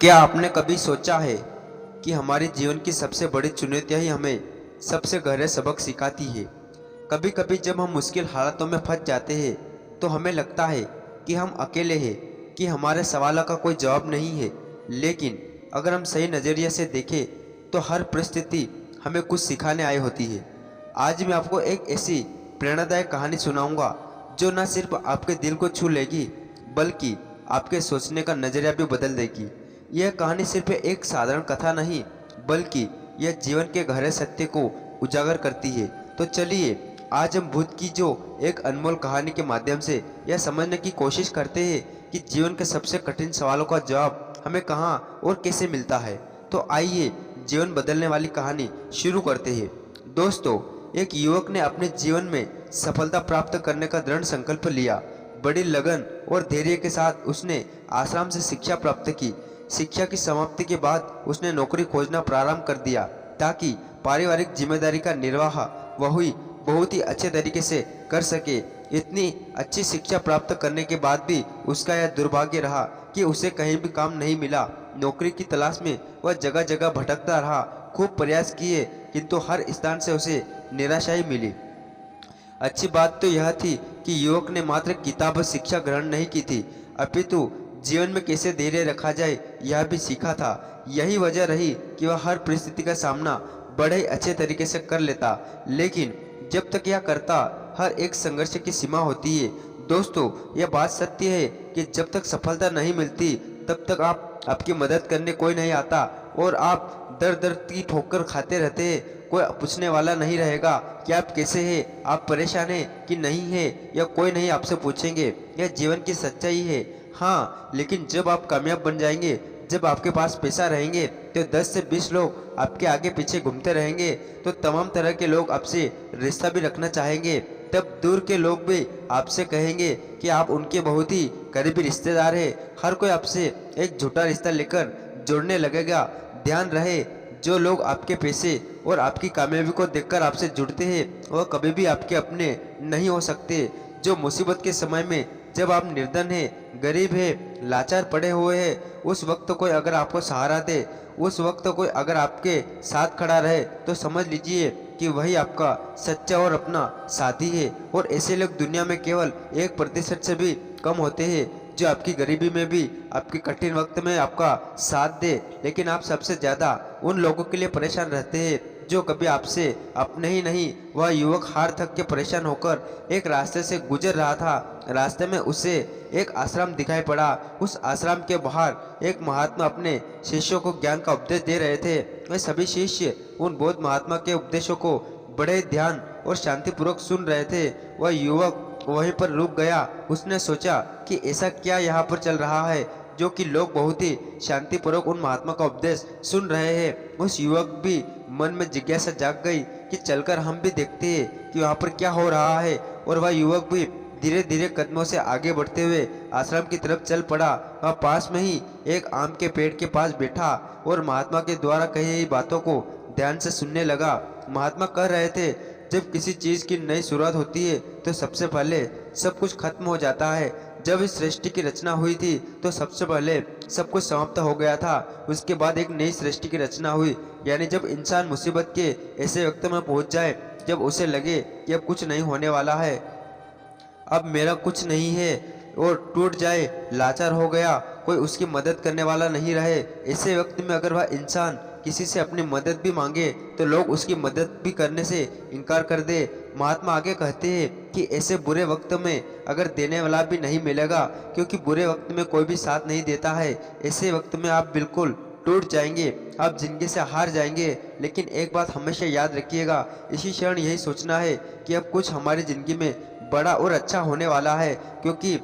क्या आपने कभी सोचा है कि हमारे जीवन की सबसे बड़ी चुनौतियां ही हमें सबसे गहरे सबक सिखाती है। कभी कभी जब हम मुश्किल हालातों में फंस जाते हैं तो हमें लगता है कि हम अकेले हैं, कि हमारे सवालों का कोई जवाब नहीं है। लेकिन अगर हम सही नज़रिए से देखें तो हर परिस्थिति हमें कुछ सिखाने आई होती है। आज मैं आपको एक ऐसी प्रेरणादायक कहानी सुनाऊंगा जो न सिर्फ आपके दिल को छू लेगी बल्कि आपके सोचने का नज़रिया भी बदल देगी। यह कहानी सिर्फ एक साधारण कथा नहीं बल्कि यह जीवन के गहरे सत्य को उजागर करती है। तो चलिए आज हम भूत की जो एक अनमोल कहानी के माध्यम से यह समझने की कोशिश करते हैं कि जीवन के सबसे कठिन सवालों का जवाब हमें कहाँ और कैसे मिलता है। तो आइए जीवन बदलने वाली कहानी शुरू करते हैं। दोस्तों, एक युवक ने अपने जीवन में सफलता प्राप्त करने का दृढ़ संकल्प लिया। बड़ी लगन और धैर्य के साथ उसने आश्रम से शिक्षा प्राप्त की। शिक्षा की समाप्ति के बाद उसने नौकरी खोजना प्रारंभ कर दिया ताकि पारिवारिक जिम्मेदारी का निर्वाह वह बहुत ही अच्छे तरीके से कर सके। इतनी अच्छी शिक्षा प्राप्त करने के बाद भी उसका यह दुर्भाग्य रहा कि उसे कहीं भी काम नहीं मिला। नौकरी की तलाश में वह जगह जगह भटकता रहा। खूब प्रयास किए किंतु हर स्थान से उसे निराशा ही मिली। अच्छी बात तो यह थी कि युवक ने मात्र किताब शिक्षा ग्रहण नहीं की थी, अपितु जीवन में कैसे धैर्य रखा जाए यह भी सीखा था। यही वजह रही कि वह हर परिस्थिति का सामना बड़े ही अच्छे तरीके से कर लेता। लेकिन जब तक यह करता, हर एक संघर्ष की सीमा होती है। दोस्तों, यह बात सत्य है कि जब तक सफलता नहीं मिलती तब तक आपकी मदद करने कोई नहीं आता और आप दर दर की ठोकर खाते रहते हैं। कोई पूछने वाला नहीं रहेगा कि आप कैसे हैं, आप परेशान हैं कि नहीं है, या कोई नहीं आपसे पूछेंगे। यह जीवन की सच्चाई है। हाँ, लेकिन जब आप कामयाब बन जाएंगे, जब आपके पास पैसा रहेंगे तो 10 से 20 लोग आपके आगे पीछे घूमते रहेंगे। तो तमाम तरह के लोग आपसे रिश्ता भी रखना चाहेंगे। तब दूर के लोग भी आपसे कहेंगे कि आप उनके बहुत ही करीबी रिश्तेदार हैं। हर कोई आपसे एक झूठा रिश्ता लेकर जोड़ने लगेगा। ध्यान रहे, जो लोग आपके पैसे और आपकी कामयाबी को देखकर आपसे जुड़ते हैं वह कभी भी आपके अपने नहीं हो सकते। जो मुसीबत के समय में, जब आप निर्धन हैं, गरीब हैं, लाचार पड़े हुए हैं, उस वक्त कोई अगर आपको सहारा दे, उस वक्त कोई अगर आपके साथ खड़ा रहे तो समझ लीजिए कि वही आपका सच्चा और अपना साथी है। और ऐसे लोग दुनिया में केवल 1% से भी कम होते हैं जो आपकी गरीबी में भी, आपके कठिन वक्त में आपका साथ दे। लेकिन आप सबसे ज़्यादा उन लोगों के लिए परेशान रहते हैं जो कभी आपसे अपने ही नहीं। वह युवक हार थक के परेशान होकर एक रास्ते से गुजर रहा था। रास्ते में उसे एक आश्रम दिखाई पड़ा। उस आश्रम के बाहर एक महात्मा अपने शिष्यों को ज्ञान का उपदेश दे रहे थे। वे सभी शिष्य उन बौद्ध महात्मा के उपदेशों को बड़े ध्यान और शांतिपूर्वक सुन रहे थे। वह युवक वहीं पर रुक गया। उसने सोचा कि ऐसा क्या यहाँ पर चल रहा है जो कि लोग बहुत ही शांतिपूर्वक उन महात्मा का उपदेश सुन रहे हैं। उस युवक भी मन में जिज्ञासा जाग गई कि चलकर हम भी देखते हैं कि वहाँ पर क्या हो रहा है। और वह युवक भी धीरे धीरे कदमों से आगे बढ़ते हुए आश्रम की तरफ चल पड़ा। वह पास में ही एक आम के पेड़ के पास बैठा और महात्मा के द्वारा कही गई बातों को ध्यान से सुनने लगा। महात्मा कह रहे थे, जब किसी चीज़ की नई शुरुआत होती है तो सबसे पहले सब कुछ खत्म हो जाता है। जब इस सृष्टि की रचना हुई थी तो सबसे पहले सब कुछ समाप्त हो गया था। उसके बाद एक नई सृष्टि की रचना हुई। यानी जब इंसान मुसीबत के ऐसे वक्त में पहुंच जाए जब उसे लगे कि अब कुछ नहीं होने वाला है, अब मेरा कुछ नहीं है, और टूट जाए, लाचार हो गया, कोई उसकी मदद करने वाला नहीं रहे, ऐसे वक्त में अगर वह इंसान किसी से अपनी मदद भी मांगे तो लोग उसकी मदद भी करने से इनकार कर दे। महात्मा आगे कहते हैं कि ऐसे बुरे वक्त में अगर देने वाला भी नहीं मिलेगा, क्योंकि बुरे वक्त में कोई भी साथ नहीं देता है, ऐसे वक्त में आप बिल्कुल टूट जाएंगे, आप जिंदगी से हार जाएंगे। लेकिन एक बात हमेशा याद रखिएगा, इसी क्षण यही सोचना है कि अब कुछ हमारी ज़िंदगी में बड़ा और अच्छा होने वाला है, क्योंकि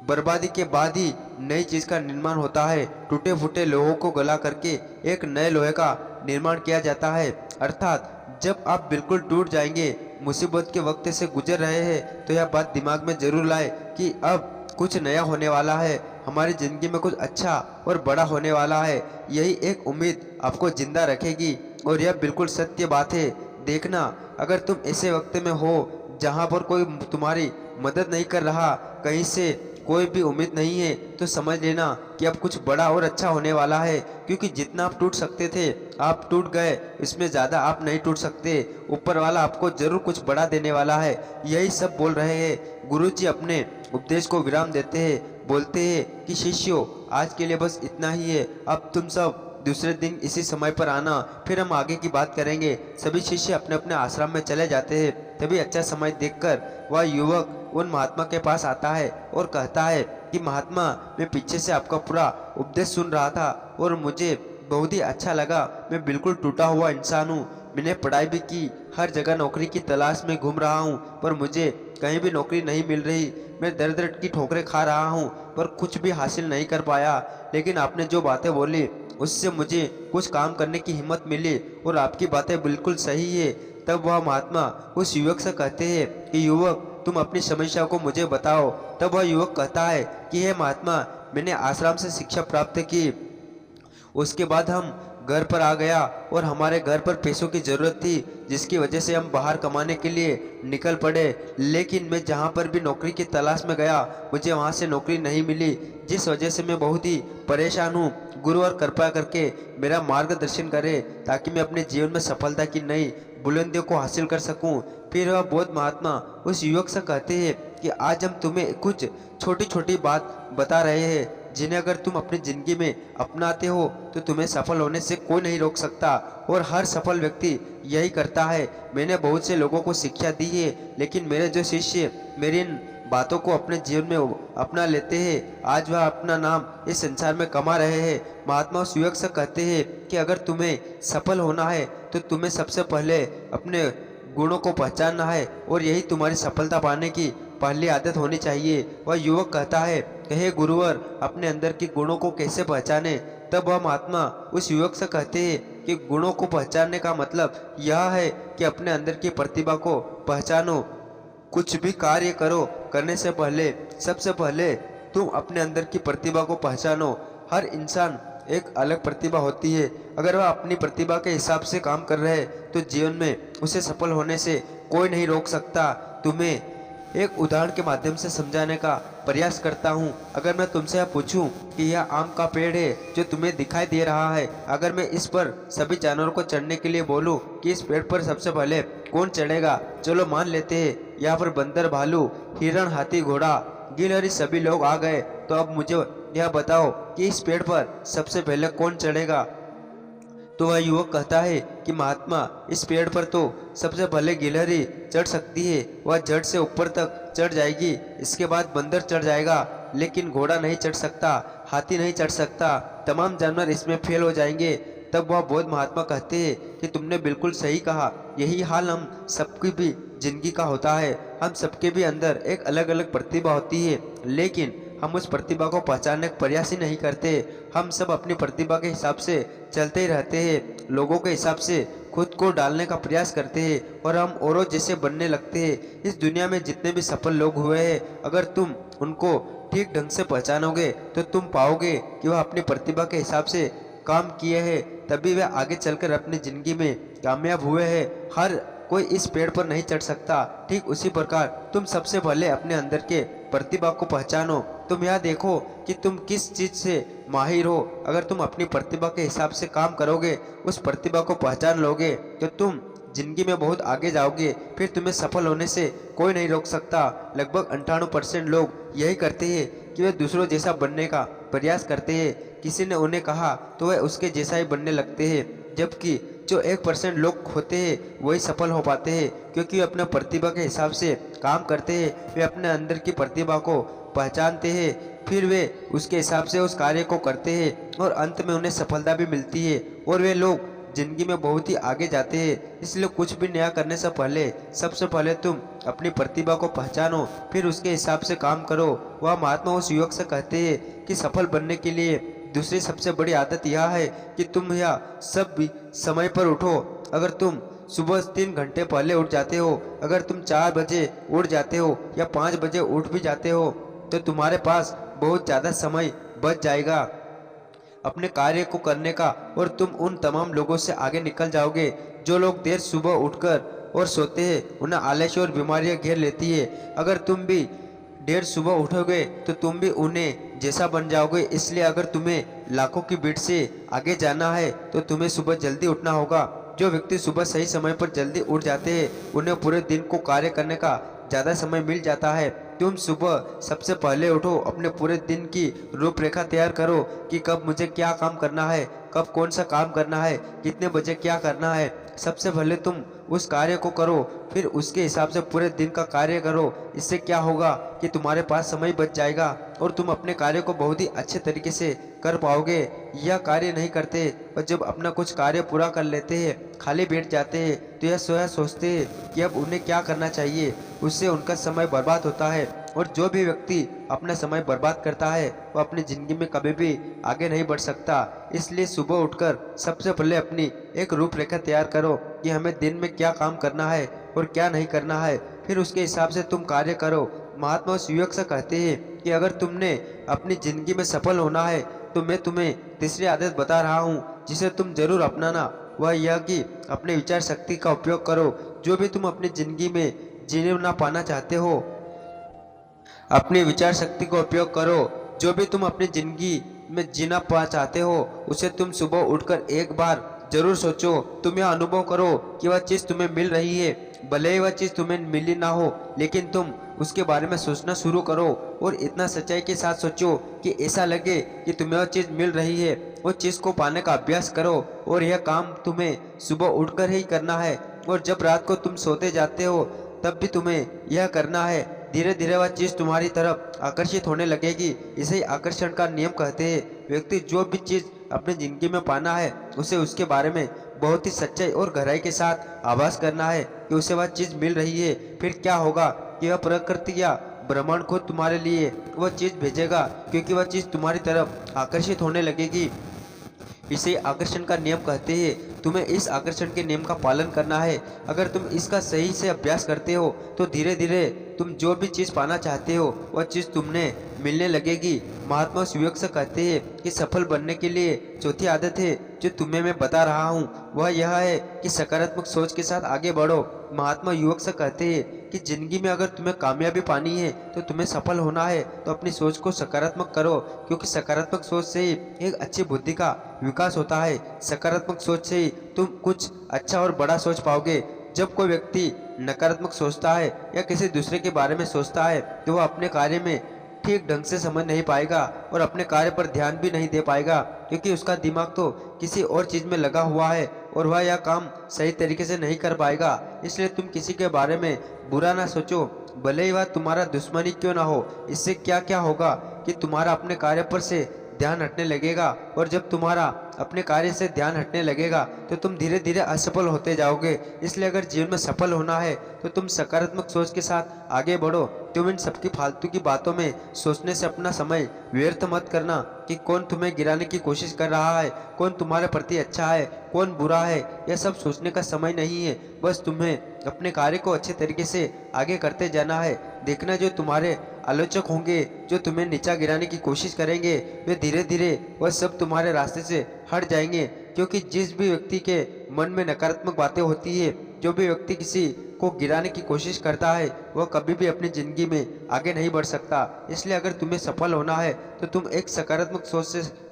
बर्बादी के बाद ही नई चीज़ का निर्माण होता है। टूटे फूटे लोहों को गला करके एक नए लोहे का निर्माण किया जाता है। अर्थात जब आप बिल्कुल टूट जाएंगे, मुसीबत के वक्त से गुजर रहे हैं, तो यह बात दिमाग में जरूर लाए कि अब कुछ नया होने वाला है, हमारी ज़िंदगी में कुछ अच्छा और बड़ा होने वाला है। यही एक उम्मीद आपको जिंदा रखेगी और यह बिल्कुल सत्य बात है। देखना, अगर तुम ऐसे वक्त में हो जहाँ पर कोई तुम्हारी मदद नहीं कर रहा, कहीं से कोई भी उम्मीद नहीं है तो समझ लेना कि अब कुछ बड़ा और अच्छा होने वाला है, क्योंकि जितना आप टूट सकते थे आप टूट गए, इसमें ज़्यादा आप नहीं टूट सकते। ऊपर वाला आपको जरूर कुछ बड़ा देने वाला है। यही सब बोल रहे हैं। गुरुजी अपने उपदेश को विराम देते हैं, बोलते हैं कि शिष्यों, आज के लिए बस इतना ही है। अब तुम सब दूसरे दिन इसी समय पर आना, फिर हम आगे की बात करेंगे। सभी शिष्य अपने अपने आश्रम में चले जाते हैं। तभी अच्छा समय देखकर वह युवक उन महात्मा के पास आता है और कहता है कि महात्मा, मैं पीछे से आपका पूरा उपदेश सुन रहा था और मुझे बहुत ही अच्छा लगा। मैं बिल्कुल टूटा हुआ इंसान हूँ। मैंने पढ़ाई भी की, हर जगह नौकरी की तलाश में घूम रहा हूँ, पर मुझे कहीं भी नौकरी नहीं मिल रही। मैं दर दर की ठोकरें खा रहा हूँ, पर कुछ भी हासिल नहीं कर पाया। लेकिन आपने जो बातें बोली उससे मुझे कुछ काम करने की हिम्मत मिली और आपकी बातें बिल्कुल सही है। तब वह महात्मा उस युवक से कहते हैं कि युवक, तुम अपनी समस्या को मुझे बताओ। तब वह युवक कहता है कि हे महात्मा, मैंने आश्रम से शिक्षा प्राप्त की, उसके बाद हम घर पर आ गया और हमारे घर पर पैसों की ज़रूरत थी, जिसकी वजह से हम बाहर कमाने के लिए निकल पड़े। लेकिन मैं जहाँ पर भी नौकरी की तलाश में गया, मुझे वहाँ से नौकरी नहीं मिली, जिस वजह से मैं बहुत ही परेशान हूँ। गुरु और कृपा करके मेरा मार्गदर्शन करें, ताकि मैं अपने जीवन में सफलता की नई बुलंदियों को हासिल कर सकूँ। फिर वह बौद्ध महात्मा उस युवक से कहते हैं कि आज हम तुम्हें कुछ छोटी छोटी बात बता रहे हैं, जिन्हें अगर तुम अपनी ज़िंदगी में अपनाते हो तो तुम्हें सफल होने से कोई नहीं रोक सकता, और हर सफल व्यक्ति यही करता है। मैंने बहुत से लोगों को शिक्षा दी है, लेकिन मेरे जो शिष्य मेरी इन बातों को अपने जीवन में अपना लेते हैं, आज वह अपना नाम इस संसार में कमा रहे हैं। महात्मा उस युवक से कहते हैं कि अगर तुम्हें सफल होना है तो तुम्हें सबसे पहले अपने गुणों को पहचानना है, और यही तुम्हारी सफलता पाने की पहली आदत होनी चाहिए। वह युवक कहता है कि हे गुरुवर, अपने अंदर के गुणों को कैसे पहचाने? तब वह महात्मा उस युवक से कहते हैं कि गुणों को पहचानने का मतलब यह है कि अपने अंदर की प्रतिभा को पहचानो। कुछ भी कार्य करो, करने से पहले सबसे पहले तुम अपने अंदर की प्रतिभा को पहचानो। हर इंसान एक अलग प्रतिभा होती है। अगर वह अपनी प्रतिभा के हिसाब से काम कर रहे तो जीवन में उसे सफल होने से कोई नहीं रोक सकता। तुम्हें एक उदाहरण के माध्यम से समझाने का प्रयास करता हूँ। अगर मैं तुमसे यह पूछूं कि यह आम का पेड़ है जो तुम्हें दिखाई दे रहा है, अगर मैं इस पर सभी जानवरों को चढ़ने के लिए बोलूं कि इस पेड़ पर सबसे पहले कौन चढ़ेगा? चलो मान लेते हैं यहाँ पर बंदर, भालू, हिरण, हाथी, घोड़ा, गिलहरी सभी लोग आ गए। तो अब मुझे यह बताओ कि इस पेड़ पर सबसे पहले कौन चढ़ेगा? तो वह युवक कहता है कि महात्मा, इस पेड़ पर तो सबसे पहले गिलहरी चढ़ सकती है, वह जड़ से ऊपर तक चढ़ जाएगी। इसके बाद बंदर चढ़ जाएगा, लेकिन घोड़ा नहीं चढ़ सकता, हाथी नहीं चढ़ सकता, तमाम जानवर इसमें फेल हो जाएंगे। तब वह बौद्ध महात्मा कहते हैं कि तुमने बिल्कुल सही कहा, यही हाल हम सबकी भी जिंदगी का होता है। हम सबके भी अंदर एक अलग अलग प्रतिभा होती है, लेकिन हम उस प्रतिभा को पहचानने का प्रयास ही नहीं करते। हम सब अपनी प्रतिभा के हिसाब से चलते ही रहते हैं, लोगों के हिसाब से खुद को डालने का प्रयास करते हैं, और हम औरों जैसे बनने लगते हैं। इस दुनिया में जितने भी सफल लोग हुए हैं, अगर तुम उनको ठीक ढंग से पहचानोगे तो तुम पाओगे कि वह अपनी प्रतिभा के हिसाब से काम किए हैं, तभी वे आगे चलकर अपनी ज़िंदगी में कामयाब हुए हैं। हर कोई इस पेड़ पर नहीं चढ़ सकता। ठीक उसी प्रकार तुम सबसे पहले अपने अंदर के प्रतिभा को पहचानो। तुम यह देखो कि तुम किस चीज़ से माहिर हो। अगर तुम अपनी प्रतिभा के हिसाब से काम करोगे, उस प्रतिभा को पहचान लोगे, तो तुम जिंदगी में बहुत आगे जाओगे। फिर तुम्हें सफल होने से कोई नहीं रोक सकता। लगभग 98% लोग यही करते हैं कि वे दूसरों जैसा बनने का प्रयास करते हैं। किसी ने उन्हें कहा तो वे उसके जैसा ही बनने लगते हैं, जबकि जो 1% लोग होते हैं वही सफल हो पाते हैं, क्योंकि वे अपने प्रतिभा के हिसाब से काम करते हैं। वे अपने अंदर की प्रतिभा को पहचानते हैं, फिर वे उसके हिसाब से उस कार्य को करते हैं, और अंत में उन्हें सफलता भी मिलती है, और वे लोग जिंदगी में बहुत ही आगे जाते हैं। इसलिए कुछ भी नया करने से पहले सबसे पहले तुम अपनी प्रतिभा को पहचानो, फिर उसके हिसाब से काम करो। वह महात्मा उस युवक से कहते हैं कि सफल बनने के लिए दूसरी सबसे बड़ी आदत यह है कि तुम यह सब भी समय पर उठो। अगर तुम सुबह 3 घंटे पहले उठ जाते हो, अगर तुम 4 बजे उठ जाते हो या 5 बजे उठ भी जाते हो, तो तुम्हारे पास बहुत ज़्यादा समय बच जाएगा अपने कार्य को करने का, और तुम उन तमाम लोगों से आगे निकल जाओगे जो लोग देर सुबह उठकर और सोते हैं। उन्हें आलस्य और बीमारियां घेर लेती है। अगर तुम भी देर सुबह उठोगे तो तुम भी उन्हें जैसा बन जाओगे। इसलिए अगर तुम्हें लाखों की भीड़ से आगे जाना है तो तुम्हें सुबह जल्दी उठना होगा। जो व्यक्ति सुबह सही समय पर जल्दी उठ जाते हैं उन्हें पूरे दिन को कार्य करने का ज़्यादा समय मिल जाता है। तुम सुबह सबसे पहले उठो, अपने पूरे दिन की रूपरेखा तैयार करो कि कब मुझे क्या काम करना है, कब कौन सा काम करना है, कितने बजे क्या करना है। सबसे पहले तुम उस कार्य को करो, फिर उसके हिसाब से पूरे दिन का कार्य करो। इससे क्या होगा कि तुम्हारे पास समय बच जाएगा और तुम अपने कार्य को बहुत ही अच्छे तरीके से कर पाओगे। यह कार्य नहीं करते और जब अपना कुछ कार्य पूरा कर लेते हैं, खाली बैठ जाते हैं तो यह सोचते हैं कि अब उन्हें क्या करना चाहिए। उससे उनका समय बर्बाद होता है और जो भी व्यक्ति अपना समय बर्बाद करता है वो अपनी ज़िंदगी में कभी भी आगे नहीं बढ़ सकता। इसलिए सुबह उठकर सबसे पहले अपनी एक रूपरेखा तैयार करो कि हमें दिन में क्या काम करना है और क्या नहीं करना है, फिर उसके हिसाब से तुम कार्य करो। महात्मा विवेक से कहते हैं कि अगर तुमने अपनी ज़िंदगी में सफल होना है तो मैं तुम्हें तीसरी आदत बता रहा हूँ जिसे तुम जरूर अपनाना। वह यह कि अपने विचार शक्ति का उपयोग करो। जो भी तुम अपनी ज़िंदगी में जीने ना पाना चाहते हो, अपनी विचार शक्ति का उपयोग करो। जो भी तुम अपनी जिंदगी में जीना पा चाहते हो उसे तुम सुबह उठकर एक बार जरूर सोचो। तुम यह अनुभव करो कि वह चीज़ तुम्हें मिल रही है, भले ही वह चीज़ तुम्हें मिली ना हो, लेकिन तुम उसके बारे में सोचना शुरू करो और इतना सच्चाई के साथ सोचो कि ऐसा लगे कि तुम्हें वह चीज़ मिल रही है। वो चीज़ को पाने का अभ्यास करो और यह काम तुम्हें सुबह उठकर ही करना है। और जब रात को तुम सोते जाते हो तब भी तुम्हें यह करना है। धीरे धीरे वह चीज़ तुम्हारी तरफ आकर्षित होने लगेगी। इसे ही आकर्षण का नियम कहते हैं। व्यक्ति जो भी चीज़ अपनी ज़िंदगी में पाना है उसे उसके बारे में बहुत ही सच्चाई और गहराई के साथ आभास करना है कि उसे वह चीज़ मिल रही है। फिर क्या होगा कि वह प्रकृति या ब्रह्मांड खुद तुम्हारे लिए वह चीज़ भेजेगा, क्योंकि वह चीज़ तुम्हारी तरफ आकर्षित होने लगेगी। इसे आकर्षण का नियम कहते हैं। तुम्हें इस आकर्षण के नियम का पालन करना है। अगर तुम इसका सही से अभ्यास करते हो तो धीरे धीरे तुम जो भी चीज़ पाना चाहते हो वह चीज़ तुमने मिलने लगेगी। महात्मा विवेक से कहते हैं कि सफल बनने के लिए चौथी आदत है जो तुम्हें मैं बता रहा हूँ, वह यह है कि सकारात्मक सोच के साथ आगे बढ़ो। महात्मा युवक से कहते हैं कि जिंदगी में अगर तुम्हें कामयाबी पानी है तो तुम्हें सफल होना है तो अपनी सोच को सकारात्मक करो, क्योंकि सकारात्मक सोच से ही एक अच्छी बुद्धि का विकास होता है। सकारात्मक सोच से ही तुम कुछ अच्छा और बड़ा सोच पाओगे। जब कोई व्यक्ति नकारात्मक सोचता है या किसी दूसरे के बारे में सोचता है तो वह अपने कार्य में ठीक ढंग से समझ नहीं पाएगा और अपने कार्य पर ध्यान भी नहीं दे पाएगा, क्योंकि उसका दिमाग तो किसी और चीज़ में लगा हुआ है और वह यह काम सही तरीके से नहीं कर पाएगा। इसलिए तुम किसी के बारे में बुरा ना सोचो, भले ही वह तुम्हारा दुश्मन ही क्यों ना हो। इससे क्या क्या होगा कि तुम्हारा अपने कार्य पर से ध्यान हटने लगेगा और जब तुम्हारा अपने कार्य से ध्यान हटने लगेगा तो तुम धीरे धीरे असफल होते जाओगे। इसलिए अगर जीवन में सफल होना है तो तुम सकारात्मक सोच के साथ आगे बढ़ो। तुम इन सबकी फालतू की बातों में सोचने से अपना समय व्यर्थ मत करना कि कौन तुम्हें गिराने की कोशिश कर रहा है, कौन तुम्हारे प्रति अच्छा है, कौन बुरा है। यह सब सोचने का समय नहीं है। बस तुम्हें अपने कार्य को अच्छे तरीके से आगे करते जाना है। देखना जो तुम्हारे आलोचक होंगे, जो तुम्हें नीचा गिराने की कोशिश करेंगे, वे धीरे धीरे वह सब तुम्हारे रास्ते से हट जाएंगे। क्योंकि जिस भी व्यक्ति के मन में नकारात्मक बातें होती है, जो भी व्यक्ति किसी को गिराने की कोशिश करता है, वह कभी भी अपनी ज़िंदगी में आगे नहीं बढ़ सकता। इसलिए अगर तुम्हें सफल होना है तो तुम एक सकारात्मक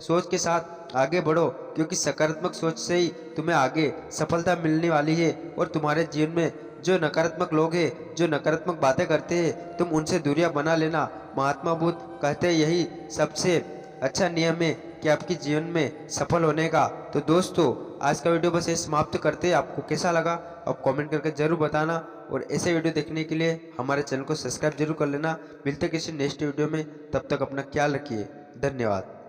सोच के साथ आगे बढ़ो, क्योंकि सकारात्मक सोच से ही तुम्हें आगे सफलता मिलने वाली है। और तुम्हारे जीवन में जो नकारात्मक लोग हैं, जो नकारात्मक बातें करते हैं, तुम उनसे दूरियां बना लेना। महात्मा बुद्ध कहते हैं यही सबसे अच्छा नियम है कि आपके जीवन में सफल होने का। तो दोस्तों, आज का वीडियो बस ये समाप्त करते हैं। आपको कैसा लगा आप कमेंट करके ज़रूर बताना और ऐसे वीडियो देखने के लिए हमारे चैनल को सब्सक्राइब जरूर कर लेना। मिलते किसी नेक्स्ट वीडियो में, तब तक अपना ख्याल रखिए। धन्यवाद।